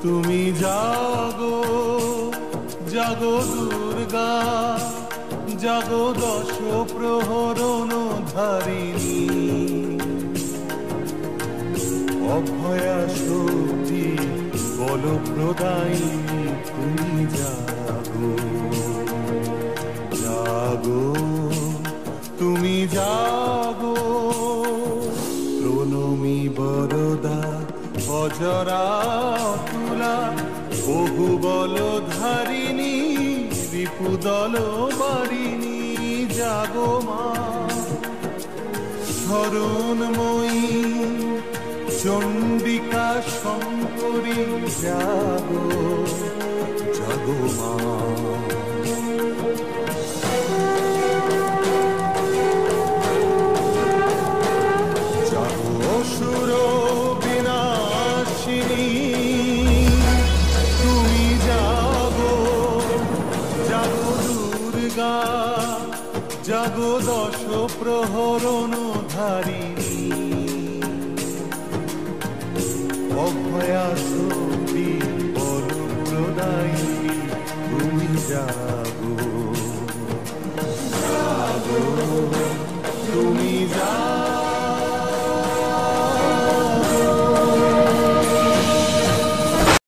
তুমি জাগো জাগো দুর্গা, জাগো দশ প্রহরণ ধারিণী, অভয়া শক্তি বল প্রদায়িনী, তুমি জাগো জাগো, তুমি জাগো। প্রণমী বরদা অজরা তুলা, বহু বল ধারিণী, রিপুদল বারিণী, জাগো মা। শরণময়ী চণ্ডিকা শঙ্করী, জাগো জাগো মা। জাগো অসুর বিনাশিনী, তুমি জাগো জাগো দুর্গা, জাগো দশ প্রহরণ ধারিণী, অভয়া শক্তি বল প্রদায়িনী, তুমি জাগো জাগো।